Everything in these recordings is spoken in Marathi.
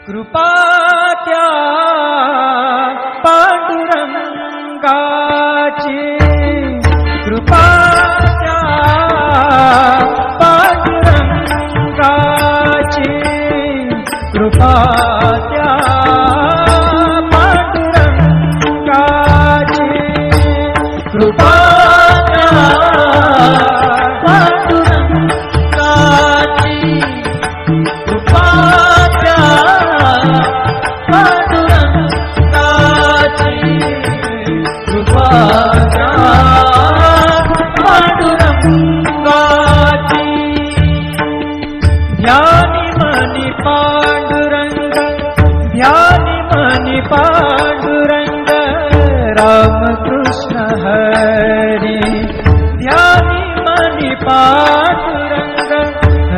कृपा त्या पांडुरंगाची, कृपा त्या पांडुरंगाची, कृपा त्या पांडुरंगाची, कृपा त्या पांडुरंगाची, कृपा त्या पांडुरंगाची, कृपा त्या पांडुरंगाची. ध्यानी मनी पांडुरंग, ध्यानी मनी पांडुरंग, रामकृष्ण हरी. ध्यानी मनी पांडुरंग,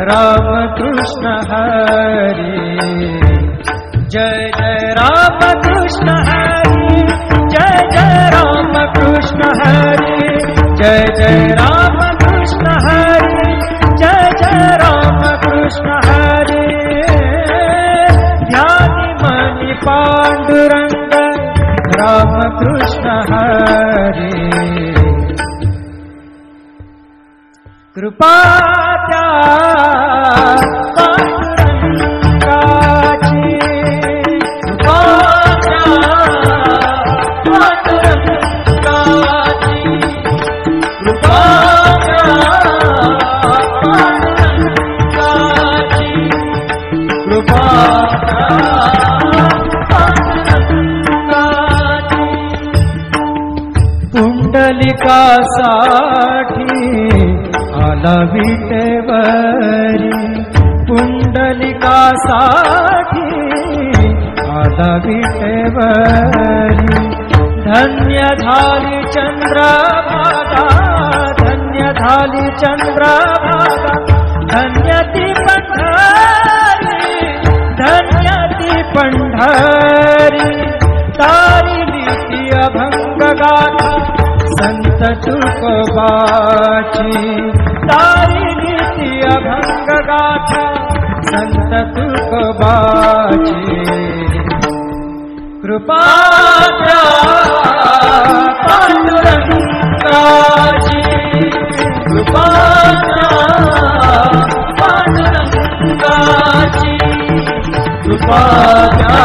रामकृष्ण हरी. जय जय रामकृष्ण हरी, जय जय रामकृष्ण हरी, जय जय रामकृष्ण हरी, जय जय रामकृष्ण हरी. ध्यानी मनी पांडुरंग, रामकृष्ण हरी. कृपा त्या पांडुरंगाची, कृपा त्या पांडुरंगाची, कृपा त्या पांडुरंगाची, कृपा त्या पांडुरंगाची. पुंडलिकासाठी आला विटेवरी, पुंडलिकासाठी आला विटेवरी. धन्य झाली चंद्रभागा, धन्य झाली चंद्रभागा, धन्य ती पंढरी, धन्य ती पंढरी. तारिली ती अभंग गाथा संत तुकोबाची, तारिली ती अभंग गाथा संत तुकोबाची. कृपा त्या पांडुरंगाची, कृपा त्या पांडुरंगाची, कृपा त्या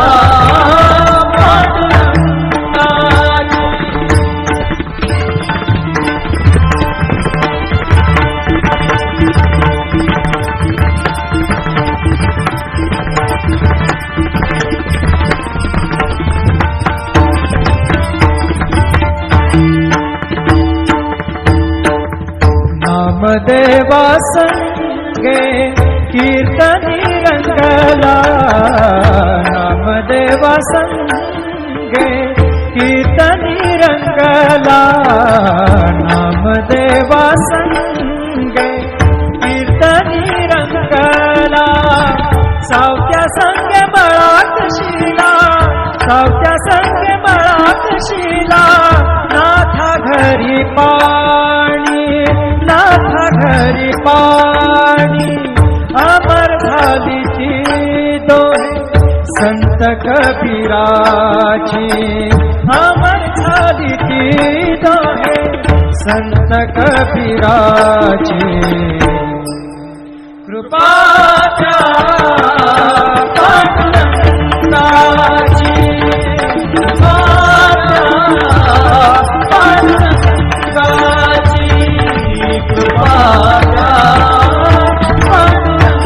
पांडुरंगाची. नामदेवा संगे कीर्तनी रंगला, नामदेवा संगे कीर्तनी रंगला, नामदेवा संगे कीर्तनी रंगला. सावत्या संगे मळात शिला, सावत्या संगे मळात शिला. नाथा घरी पाणी, नाथा घरी पाणी. अमर झाली ती दोहे संत कबीराची, अमर झाली ती दोहे संत कबीराची. कृपा त्या पांडुरंगाची, कृपा त्या पांडुरंगाची, कृपा त्या पांडुरंगाची.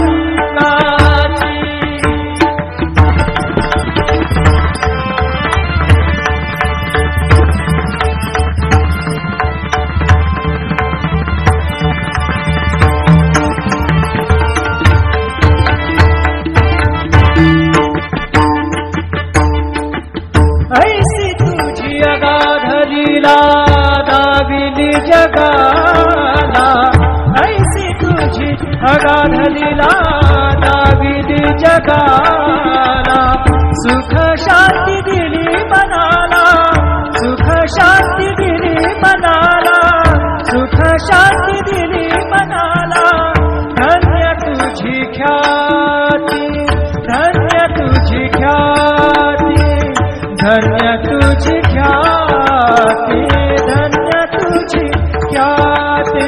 धन्य तुझी ख्याती, धन्य तुझी ख्याती।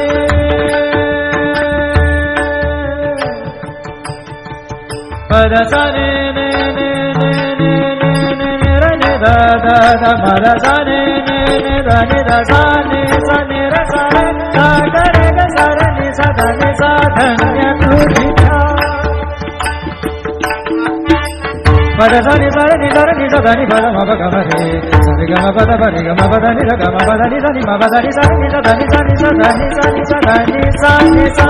पद सा ने ने ने ने ने ने ने रे ने दा दा दा मा दा सा ने ने ने दा ने दा सा ने सा ने रे सा रे सा गा रे गा सा रे ने सा दा ने सा धन्य तुझी पद सा नि सा रे नि सा रे नि सा दा नि पद मा प ग म रे सा रे ग म प द प रे ग म प द नि सा ग म प द नि सा नि म प द नि सा नि सा दा नि सा नि सा दा नि सा नि सा दा नि सा नि सा।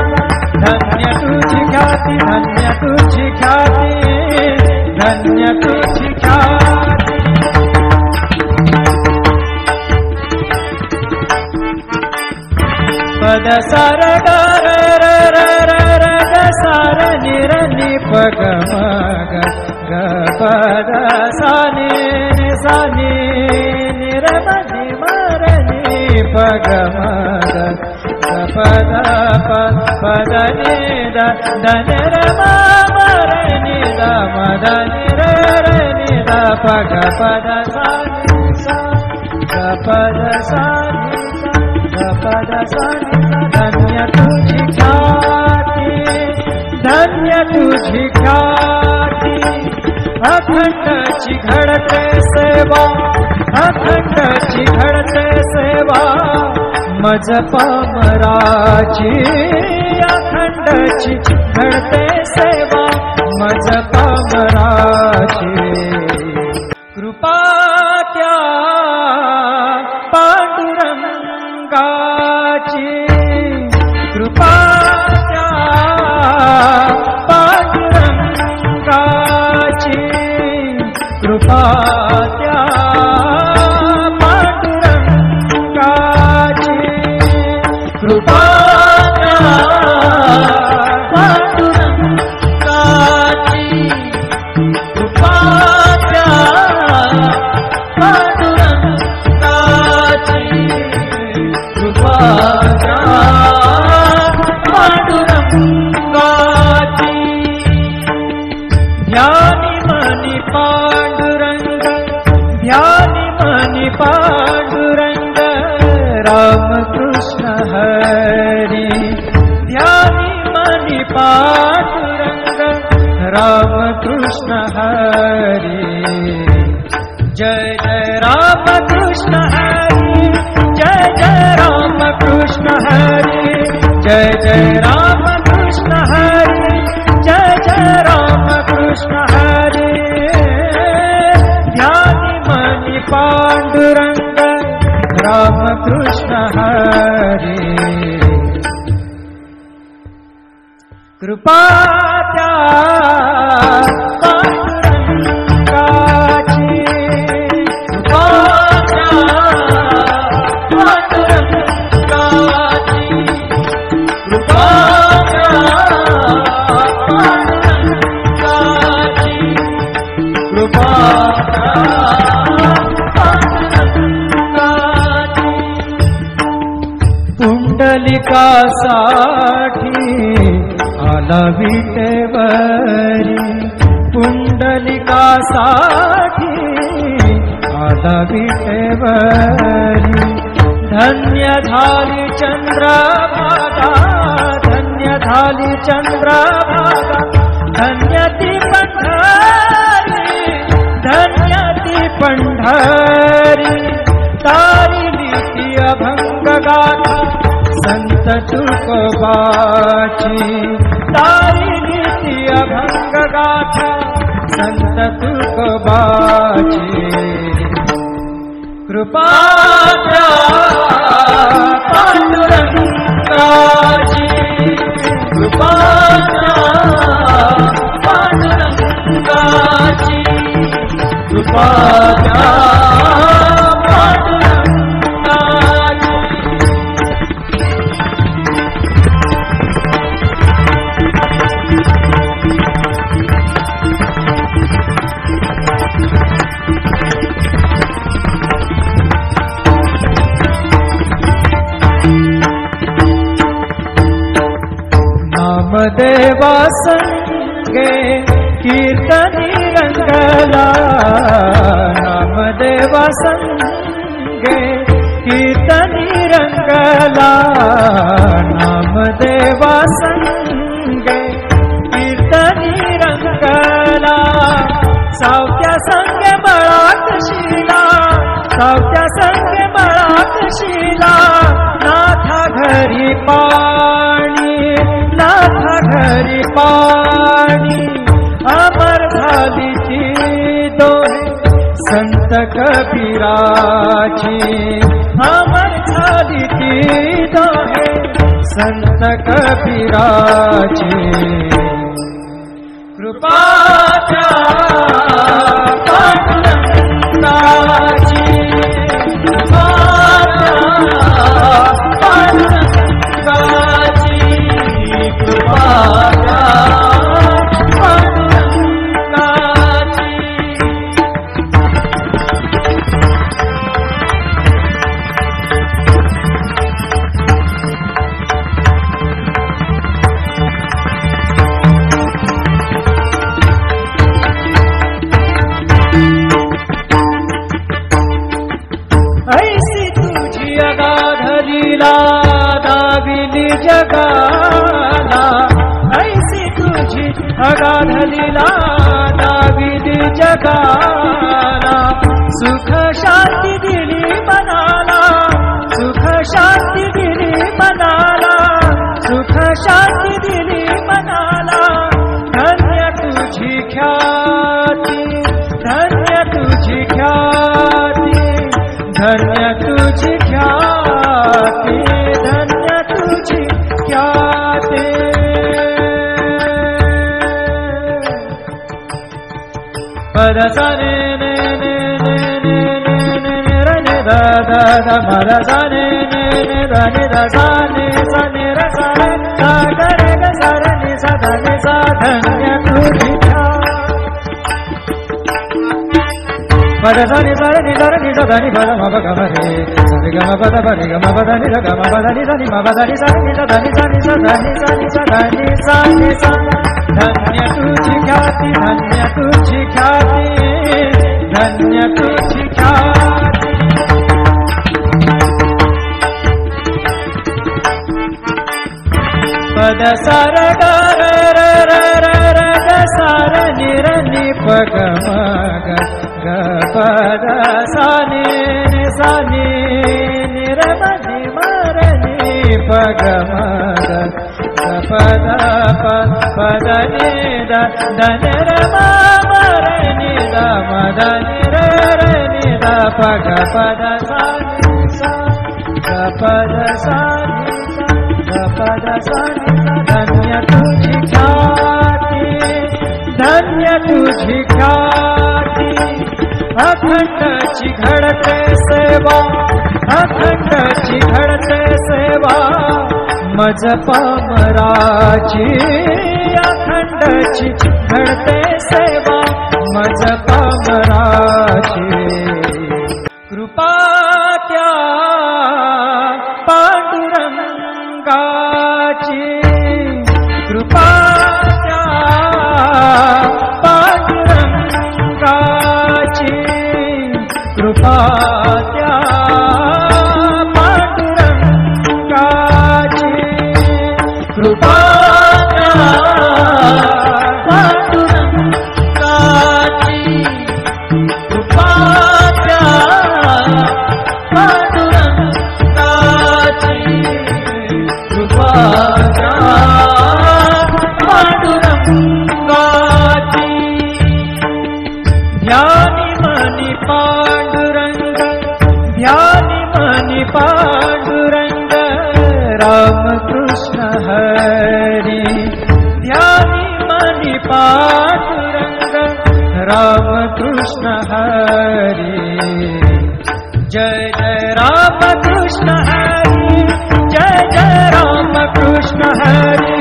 धन्य तुझी ख्याति, धन्य तुझी ख्याति, धन्य तुझी ख्याति। पद सा रे ग रे रे रे रे रे ग सा रे नि रे नि प ग म ग ग प द सा नि सा नि नि रे म नि म रे नि प ग म ग ग प द प प द नि द द नि रे म म रे नि द म द नि रे रे नि द प ग प द सा नि सा ग प द सा नि सा ग प द सा नि सा। धन्य तुझी ख्याति, धन्य तुझी ख्याति। अखंड घडते सेवा, अखंड घडते सेवा मज पामराची। अखंड घडते सेवा मज पामराची। कृपा त्या पांडुरंगाची, कृपा त्या पांडुरंगाची, कृपा त्या पांडुरंगाची, कृपा त्या पांडुरंगाची, कृपा त्या पांडुरंगाची, कृपा त्या पांडुरंगाची। ध्यानी मनी पांडुरंग, ध्यानी मनी पांडुरंग, राम कृष्ण हरी। ध्यानी मनी पांडुरंग, राम कृष्ण हरी। जय जय राम कृष्ण हरी, जय जय राम कृष्ण हरी, जय जय राम कृष्ण हरी, जय जय राम कृष्ण हरी। ध्यानी मनी पांडुरंग, राम कृष्ण हरी। कृपा त्या पांडुरंगाची, कृपा त्या पांडुरंगाची, कृपा त्या पांडुरंगाची, कृपा त्या पांडुरंगाची। पुंडलिकासाठी आला विटेवरी, पुंडलिकासाठी आला विटेवरी। धन्य झाली चंद्रभागा, धन्य झाली चंद्रभागा, धन्य ती पंढरी, धन्य ती पंढरी। तारिली ती अभंग गाथा संत तुकोबाची, तारिली ती अभंग गाथा संत तुकोबाची। कृपा त्या पांडुरंगाची, कृपा त्या पांडुरंगाची, कृपा त्या पांडुरंगाची। नामदेवा संगे कीर्तनी रंगला, नामदेवा संगे कीर्तनी रंगला नामदेवा संगे कीर्तनी रंगला सावत्या संगे मळात शिला सावत्या संगे मळात शिला नाथा घरी पाणी नाथा घरी पाणी अमर झाली ती दोहे संत कबीराची अमर झाली ती दोहे संत कबीराची कृपाच्या पांडुरंगाची पांडुरंगाची कृपाच्या दाविली जगाला ऐसी तुझी अगाध लीला दाविली जगाला सुख शांती दिली मनाला सुख शांती दिली मनाला सुख शांती दिली मनाला धन्य तुझी ख्याती धन्य तुझी ख्याती धन्य तुझी ख्याती धन्य तुझी ख्याती पद सा ने ने ने ने ने ने ने रे ने दा दा दा पद सा ने ने ने दा ने दा सा ने रे सा रे सा ग रे ग सा रे नि सा धा नि सा धन्य तुझी पद सा नि सा रे नि सा रे नि सा धा नि पद म प ग म रे सा रे ग म प द प रे ग म प द नि रे ग म प द नि सा नि म प द नि सा नि सा धा नि सा नि सा धा नि सा नि सा धा नि सा नि सा धन्य तुझी ख्याती धन्य तुझी ख्याती धन्य तुझी ख्याती पद सा र ग र र र र र ग सा र नि र नि प ग म ग ग प द सा नि नि सा नि नि र म नि म र नि प ग म ग प द प प द नि द द नि र म म र नि द म द नि र र नि द प ग प द सा नि सा ग प द सा नि सा ग प द सा नि सा धन्य तुझी ख्याती धन्य तुझी ख्याती अखंडची घडते सेवा अखंडची घडते सेवा मज पामराची अखंडची घडते सेवा मज पामराची कृपा त्या पांडुरंगाची कृपा त्या पांडुरंगाची कृपा त्या पांडुरंगाची कृपा त्या पांडुरंगाची कृपा त्या पांडुरंगाची कृपा त्या पांडुरंगाची ध्यानी मनी पांडुरंग ध्यानी मनी पांडुरंग रामकृष्ण हरी ध्यानी मनी पांडुरंग रामकृष्ण हरी जय जय रामकृष्ण हरी जय जय रामकृष्ण हरी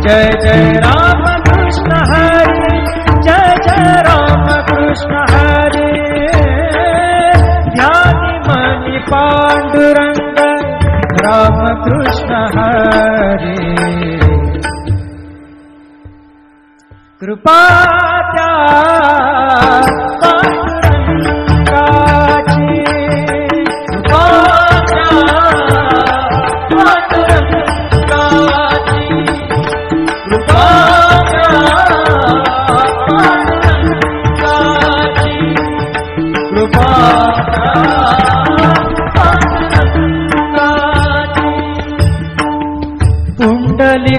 जय जय रामकृष्ण हरी जय जय रामकृष्ण हरी ध्यानी मनी पांडुरंग रामकृष्ण हरी कृपा त्या पांडुरंगाची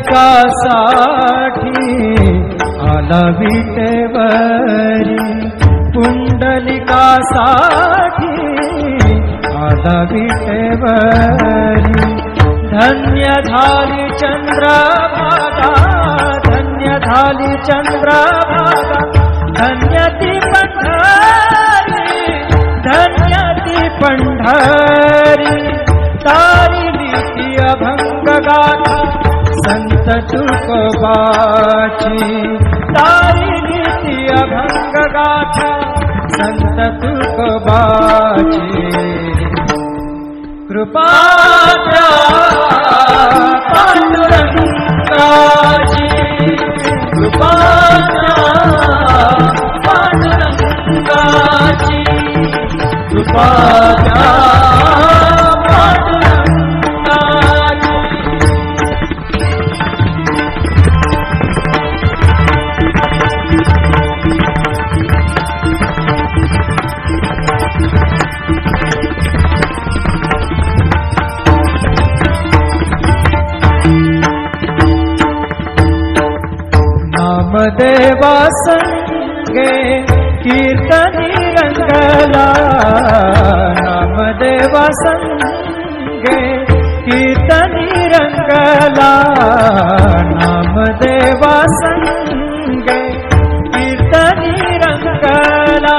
पुंडलिकासाठी आला विटेवरी, पुंडलिकासाठी आला विटेवरी. धन्य झाली चंद्रभागा, धन्य झाली चंद्रभागा, धन्य ती पंढरी, धन्य ती पंढरी. तारिली ती अभंग गाथा संत तुकोबाची, तारिली ती अभंग गाथा संत तुकोबाची. कृपा पांडुरंगाची, कृपा पांडुरंगाची, कृपा नामदेवा संगे कीर्तनी रंगला, नामदेवा संगे कीर्तनी रंगला, नामदेवा संगे कीर्तनी रंगला.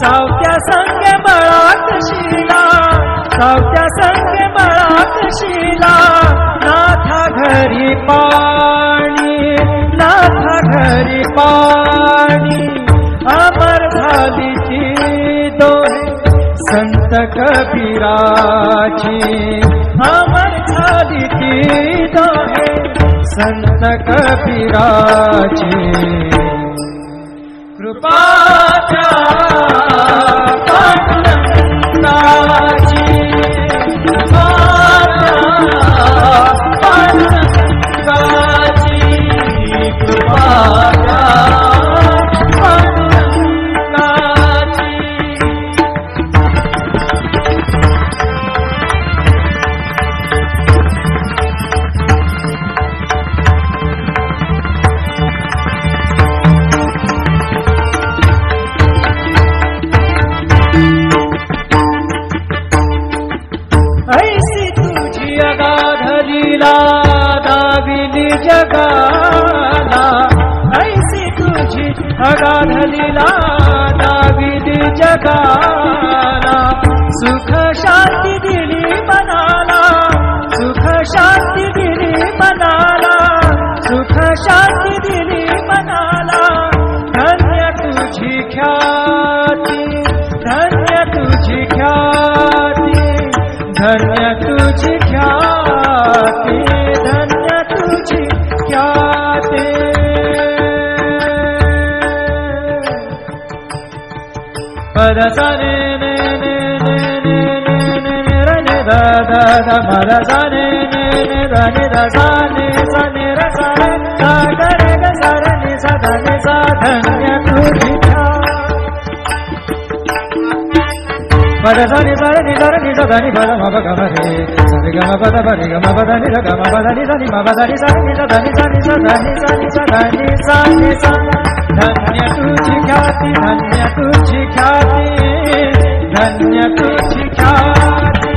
सावत्या संगे बळात शिला, सावत्या संगे बळात शिला. नाथा घरी पाणी, नाथा घरी पाणी. अमर झाली ती दोहे संत कबीराची, अमर झाली ती दोहे संत कबीराची. कृपा पांडुरंगाची, कृपा पांडुरंगाची, कृपा पांडुरंगाची. ऐसी तुझी अगाध लीला दाविली जगाला, ऐसी तुझी अगाध लीला दाविली जगाला. सुख शांती दिली मनाला, सुख शांती दिली मनाला, सुख शांती दिली मनाला. धन्य तुझी ख्याती, धन्य तुझी ख्याती, धन्य तुझी ख्याती, धन्य तुझी ख्याती. पद सा ने ने ने ने ने ने ने रे ने दा दा दा मा दा सा ने ने ने दा ने दा सा ने सा ने रा सा रे दा गा रे गा सा रे ने सा दा ने सा. धन्य तुझी पद सा नि सा रे नि सा रे नि सा दा नि पद मा प ग म रे सा रे ग म प द प रे ग म प द नि र ग म प द नि सा नि म प द नि सा नि सा दा नि सा नि सा दा नि सा नि सा दा नि सा नि सा. धन्य तुझी ख्याती, धन्य तुझी ख्याती, धन्य तुझी ख्याती.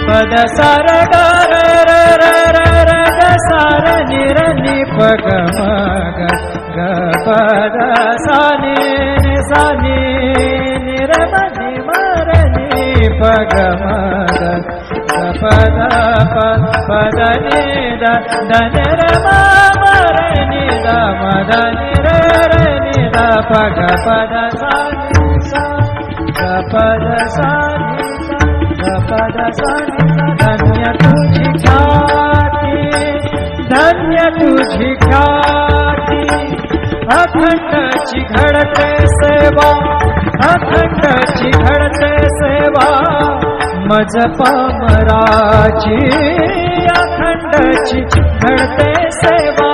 पद सा र ग र र र र र ग सा र नि र नि प ग म ग ग प द सा नि नि सा नि नि र म नि म र नि प ग म ग ग प द प प द नि द द न र म म र नि द म द नि र र नि द प ग प द सा नि सा ग प द सा नि सा ग प द सा नि सा. धन्य तुझी ख्याती, धन्य तुझी ख्याती. अखंडची घडते सेवा, अखंडची घडते सेवा. मज पामराची अखंडची घडते सेवा.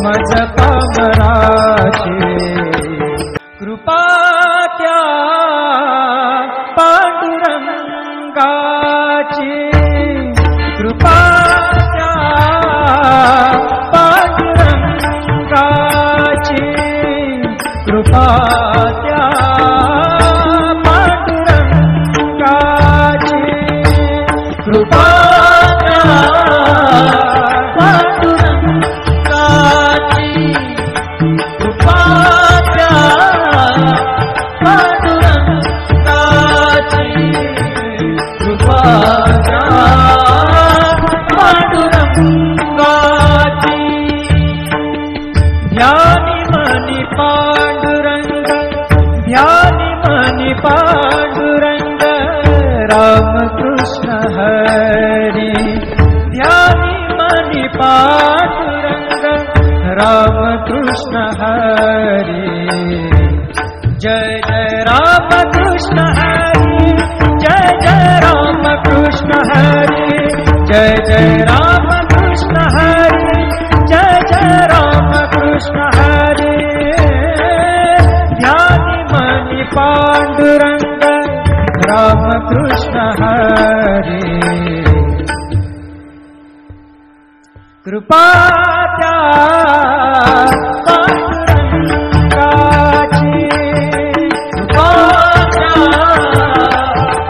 मज पाम कृपा त्या पांडुरंगाची कृपा त्या पांडुरंगाची कृपा त्या पांडुरंगाची कृपा त्या पांडुरंगाची ध्यानी मनी पांडुरंग ध्यानी मनी पांडुरंग रामकृष्ण हरी ध्यानी मनी पांडुरंग रामकृष्ण हरी जय जय रामकृष्ण हरी जय जय रामकृष्ण हरी जय जय रामकृष्ण हरी जय जय रामकृष्ण हरी ध्यानी मनी पांडुरंग रामकृष्ण हरी कृपा त्या पांडुरंगाची कृपा त्या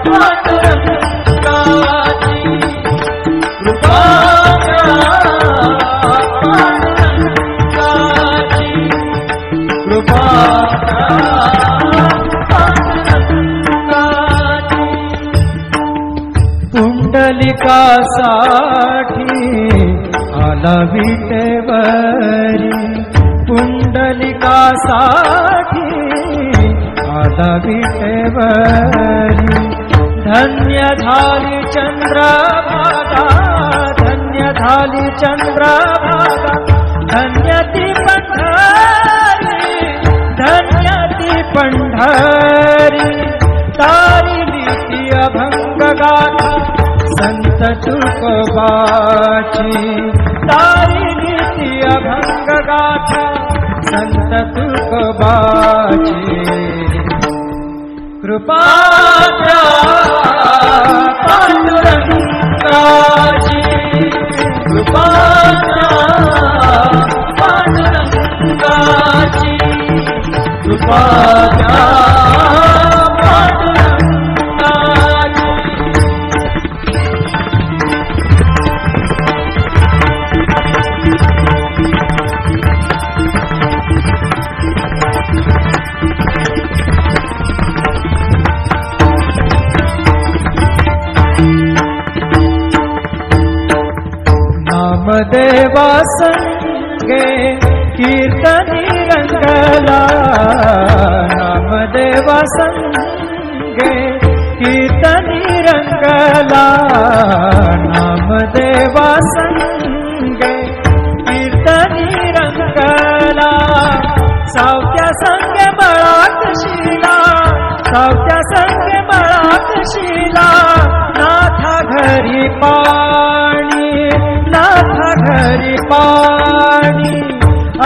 पांडुरंगाची कृपा त्या पांडुरंगाची कृपा त्या पांडुरंगाची पुंडलिकासाठी आला विटेवरी पुंडलिकासाठी आला विटेवरी धन्य झाली चंद्रभागा धन्य झाली चंद्रभागा धन्य ती पंढरी धन्य ती पंढरी तारिली ती अभंग गाथा संत तुकोबाची तारिली ती अभंग गाथा संत तुकोबाची कृपा त्या पांडुरंगाची कृपा त्या पांडुरंगाची कृपा त्या पांडुरंगाची नामदेवा संगे कीर्तनी रंगला नामदेवा संगे कीर्तनी रंगला नामदेवा संगे कीर्तनी रंगला सावत्या संगे बळात शिला सावत्या संगे बळात शिला नाथा घरी पाणी नाथा घरी पाणी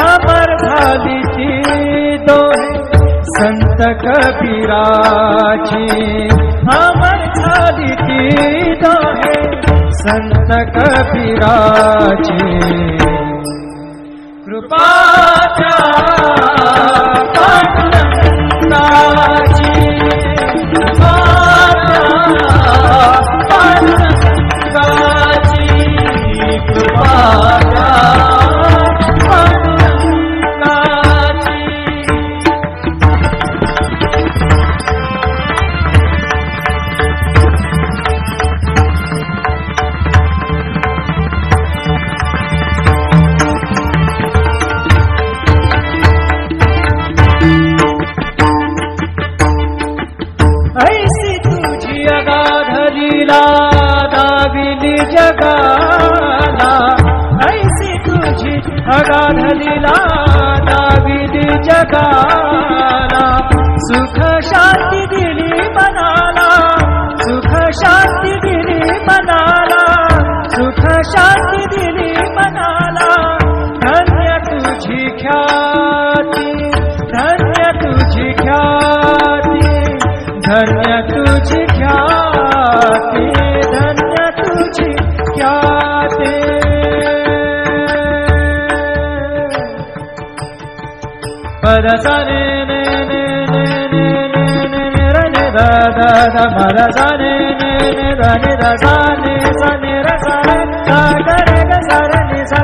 अमर झाली ती दोहे संत कबीराची अमर झाली ती दोहे संत कबीराची कृपा त्या पांडुरंगाची कृपा त्या पांडुरंगाची कृपा त्या पांडुरंगाची ऐसी तुझी अगाध लीला दाविली जगाला ऐसी तुझी अगाध लीला दाविली जगाला सुख शांती दिली मनाला सुख शांती दिली मनाला सुख शांती दिली मनाला धन्य तुझी ख्याती धन्य तुझी ख्याती धन्य तुझी ख्याती धन्य तुझी ख्याती पदसने da da da ma da sa ni ni ni da ni da sa ni ra sa re sa ga re ga sa re ni sa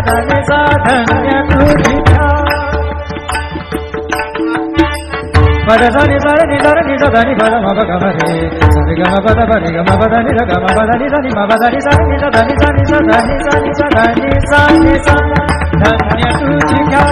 धन्य तुझ्या पद सा नि सा रे नि सा रे नि सा धा नि प द म प ग म रे सा रे ग म प द प रे ग म प द नि ध ग म प द नि सा नि म प द नि सा नि सा ध नि सा नि सा धा नि सा नि सा धा नि सा नि सा धन्य तुझ्या